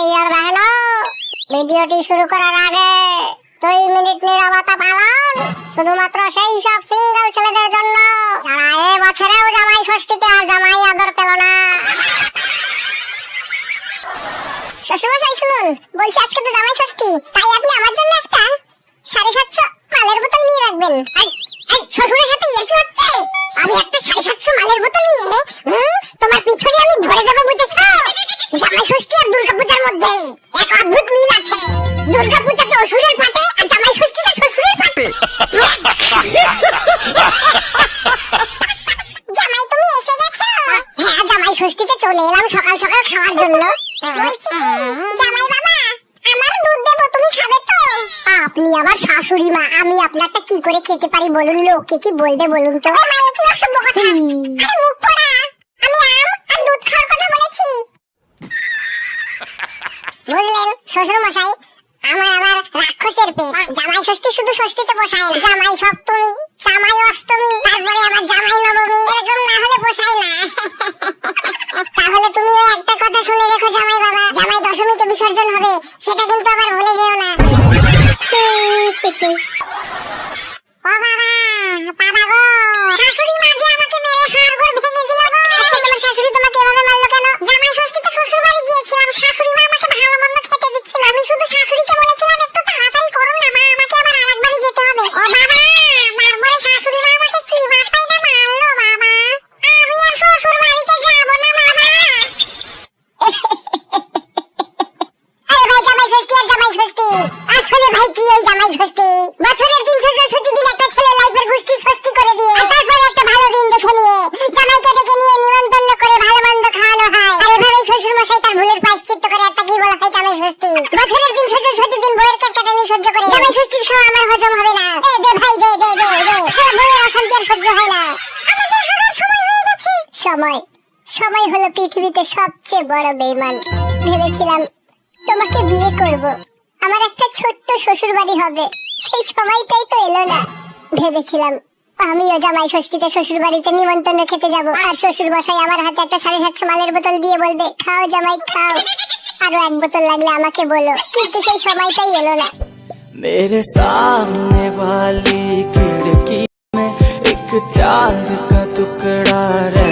ভাই আর বহনো, ভিডিওটি শুরু করার আগে 2 মিনিট নীরবতা পালন, শুধুমাত্র সেই সব সিঙ্গেল ছেলেদের জন্য যারা এ বছরেও জামাই ষষ্ঠীতে আর জামাই আদর পেল না। শ্বশুরমশাই শুনুন, বলছি আজকে তো জামাই ষষ্ঠী, তাই আপনি আমার জন্য একটা 750 মালের বোতল নিয়ে রাখবেন। শ্বশুরের সাথে এর কি হচ্ছে? আমি একটা 750 মালের বোতল নিয়ে তোমার পিছনে আমি ধরে দেবো, বুঝেছো? জামাই ষষ্ঠী আর দুর্গাপূজার মধ্যে এক অদ্ভুত মিল আছে। দুর্গাপূজাতে অসুরের ফাটে আর জামাই ষষ্ঠীতে শ্বশুরের ফাটে। জামাই তুমি এসে গেছো? হ্যাঁ, জামাই ষষ্ঠীতে চলে এলাম সকাল সকাল খাওয়ার জন্য। জামাই বাবা, আমার দুধ দেবো, তুমি খাবে তো? আপনি আমার শাশুড়ি মা, আমি আপনারটা কি করে খেতে পারি বলুন? লোকে কি বলবে বলুন তো? ও মা, এ কি অসভ্য কথা! আরে মুখ পোড়া, আমি আম আর দুধ খাওয়ার কথা বলেছি। বুঝলেন শ্বশুর মশাই, আমার আবার রাক্ষসের পেট। জামাই ষষ্ঠী শুধু ষষ্ঠীতে পোষায় না, জামাই সপ্তমী, জামাই অষ্টমী, তারপরে আবার জামাই নবমী, এরকম না হলে পোষায় না। তাহলে তুমি একটা কথা শুনে রেখো জামাই বাবা, জামাই দশমীতে বিসর্জন হবে, সেটা কিন্তু আবার ভুলে যেও না। ও বাবা, বাবা গো, শাশুড়ি মা যে আমাকে মেরে হাড়গোড় ভেঙে দিল গো। আচ্ছা, তোমার শাশুড়ি তোমাকে এভাবে মারলো কেন? জামাই ষষ্ঠীতে শ্বশুর বাড়ি গিয়েছিলাম, শাশুড়ি মা আমাকে ভালো মন্দ খেতে দিচ্ছিল, আমি শুধু শাশুড়িকে বলেছিলাম একটু তাড়াতাড়ি করুন না মা, আমাকে আবার আরেক বাড়ি যেতে হবে। ও বাবা, মারবো শাশুড়ি মা আমাকে কি মাথায়টা মারলো বাবা, আমি আর শ্বশুর বাড়িতে যাবো না বাবা। আরে ভাই, জামাই ষষ্ঠী আর জামাই ষষ্ঠী, আসলে ভাই কি এই জামাই ষষ্ঠী? বছরের 364 দিন একটা ছেলে লাইফের গোষ্ঠী ষষ্ঠী করে দিয়ে তারপর একটা ভালো দিন দেখে নিয়ে জামাইকে ডেকে নিয়ে নিমন্ত্রণ করে ভালো মন্দ খাওয়ানো হয়। আর এভাবেই শ্বশুর মশাই তার ভুলের প্রায়শ্চিত্ত করে একটা কি বলা হয় জামাই ষষ্ঠী। বছরের 364 দিন বউয়ের কেটকাটানি সহ্য করে জামাই ষষ্ঠীর খাওয়া আমার হজম হবে না। দে ভাই, দে দে দে দে, সারা বউয়ের অশান্তি আর সহ্য হয় না। আমাদের হারার সময় হয়ে গেছে। সময় হলো পৃথিবীতে সবচেয়ে বড় বেঈমান। ভেবেছিলাম তোমাকে বিয়ে করব, আমার একটা ছোট্ট শ্বশুর বাড়ি হবে, সেই সময়টাই তো এলো না। ভেবেছিলাম আমিও জামাই ষষ্ঠীতে শ্বশুর বাড়িতে নিমন্ত্রণ খেতে যাব, আর শ্বশুর মশাই আমার হাতে একটা 750 মালের বোতল দিয়ে বলবে, খাও জামাই খাও, আরো 1 বোতল লাগলে আমাকে বলো। কিন্তু সেই সময়টাই এলো না। मेरे सामने वाली खिड़की में एक चांद का टुकड़ा रह